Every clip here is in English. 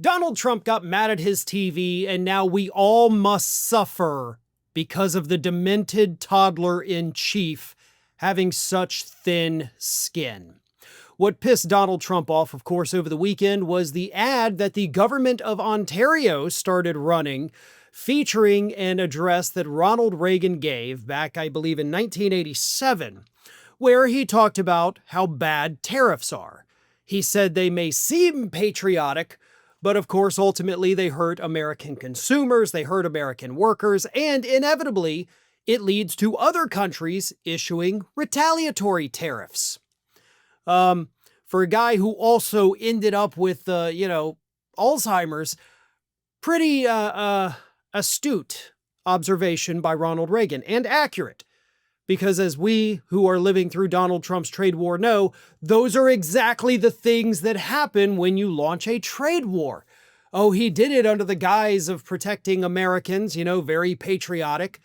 Donald Trump got mad at his TV, and now we all must suffer because of the demented toddler-in-chief having such thin skin. What pissed Donald Trump off, of course, over the weekend was the ad that the government of Ontario started running, featuring an address that Ronald Reagan gave back, I believe, in 1987, where he talked about how bad tariffs are. He said they may seem patriotic, but of course, ultimately, they hurt American consumers, they hurt American workers, and inevitably, it leads to other countries issuing retaliatory tariffs. For a guy who also ended up with, Alzheimer's, pretty astute observation by Ronald Reagan, and accurate. Because as we who are living through Donald Trump's trade war know, those are exactly the things that happen when you launch a trade war. Oh, he did it under the guise of protecting Americans, very patriotic.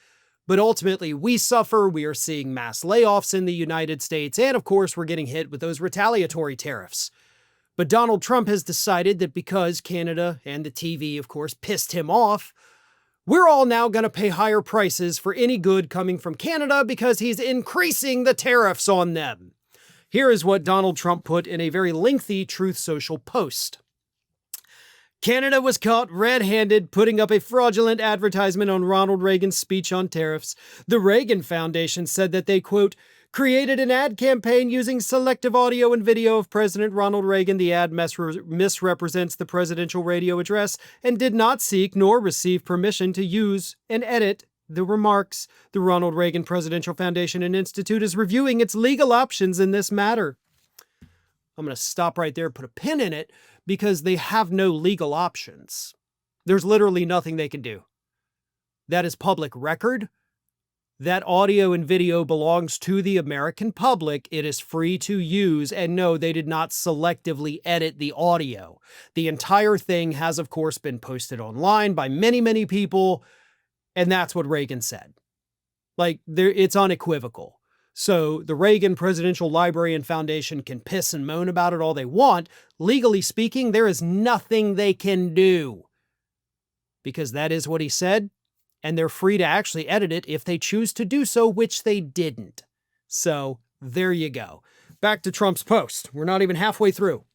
But ultimately, we suffer. We are seeing mass layoffs in the United States. And of course, we're getting hit with those retaliatory tariffs. But Donald Trump has decided that because Canada and the TV, of course, pissed him off, we're all now going to pay higher prices for any good coming from Canada because he's increasing the tariffs on them. Here is what Donald Trump put in a very lengthy Truth Social post. Canada was caught red-handed putting up a fraudulent advertisement on Ronald Reagan's speech on tariffs. The Reagan Foundation said that they, quote, created an ad campaign using selective audio and video of President Ronald Reagan. The ad misrepresents the presidential radio address and did not seek nor receive permission to use and edit the remarks. The Ronald Reagan Presidential Foundation and Institute is reviewing its legal options in this matter. I'm going to stop right there, put a pin in it, because they have no legal options. There's literally nothing they can do. That is public record. That audio and video belongs to the American public. It is free to use, and no, they did not selectively edit the audio. The entire thing has, of course, been posted online by many, many people, and that's what Reagan said. It's unequivocal. So the Reagan Presidential Library and Foundation can piss and moan about it all they want. Legally speaking, there is nothing they can do. Because that is what he said. And they're free to actually edit it if they choose to do so, which they didn't. So there you go. Back to Trump's post. We're not even halfway through.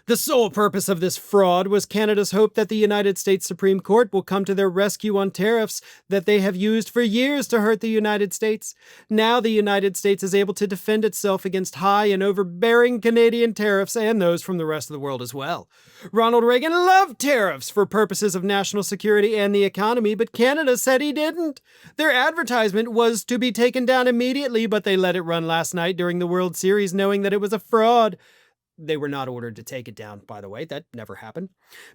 The sole purpose of this fraud was Canada's hope that the United States Supreme Court will come to their rescue on tariffs that they have used for years to hurt the United States. Now the United States is able to defend itself against high and overbearing Canadian tariffs and those from the rest of the world as well. Ronald Reagan loved tariffs for purposes of national security and the economy, but Canada said he didn't. Their advertisement was to be taken down immediately, but they let it run last night during the World Series knowing that it was a fraud. They were not ordered to take it down, by the way. That never happened.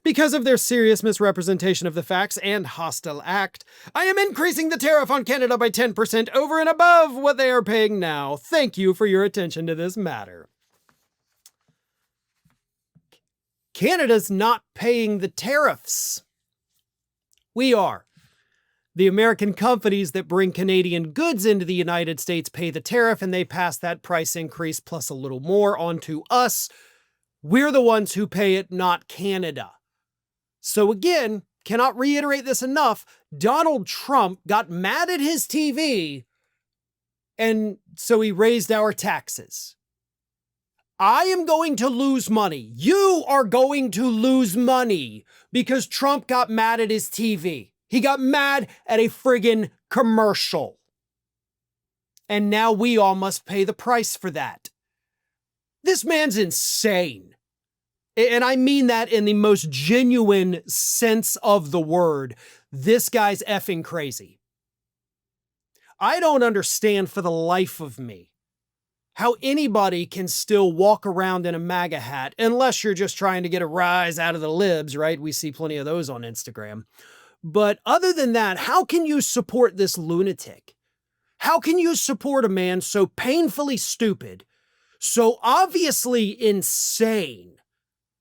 Because of their serious misrepresentation of the facts and hostile act, I am increasing the tariff on Canada by 10% over and above what they are paying now. Thank you for your attention to this matter. Canada's not paying the tariffs. We are. The American companies that bring Canadian goods into the United States pay the tariff, and they pass that price increase plus a little more on to us. We're the ones who pay it, not Canada. So again, cannot reiterate this enough, Donald Trump got mad at his TV, and so he raised our taxes. I am going to lose money. You are going to lose money because Trump got mad at his TV. He got mad at a friggin' commercial. And now we all must pay the price for that. This man's insane. And I mean that in the most genuine sense of the word. This guy's effing crazy. I don't understand for the life of me how anybody can still walk around in a MAGA hat unless you're just trying to get a rise out of the libs, right? We see plenty of those on Instagram. But other than that, how can you support this lunatic? How can you support a man so painfully stupid, so obviously insane,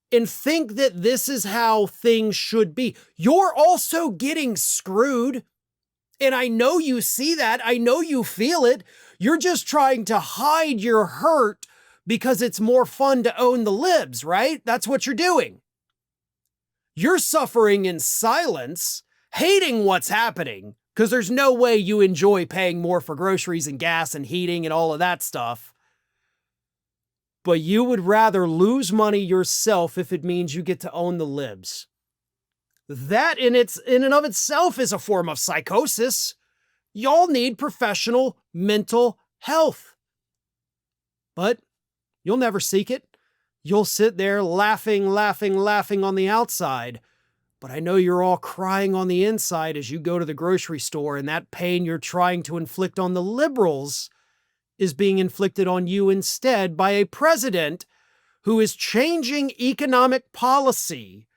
and think that this is how things should be? You're also getting screwed. And I know you see that. I know you feel it. You're just trying to hide your hurt because it's more fun to own the libs, right? That's what you're doing. You're suffering in silence, hating what's happening, because there's no way you enjoy paying more for groceries and gas and heating and all of that stuff. But you would rather lose money yourself if it means you get to own the libs. That in and of itself is a form of psychosis. Y'all need professional mental health. But you'll never seek it. You'll sit there laughing on the outside. But I know you're all crying on the inside as you go to the grocery store, and that pain you're trying to inflict on the liberals is being inflicted on you instead by a president who is changing economic policy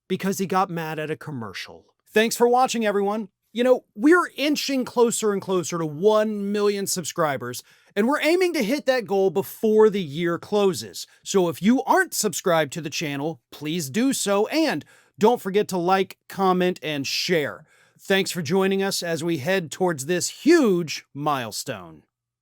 because he got mad at a commercial. Thanks for watching, everyone. You know, we're inching closer and closer to 1 million subscribers, and we're aiming to hit that goal before the year closes. So if you aren't subscribed to the channel, please do so, and don't forget to like, comment, and share. Thanks for joining us as we head towards this huge milestone.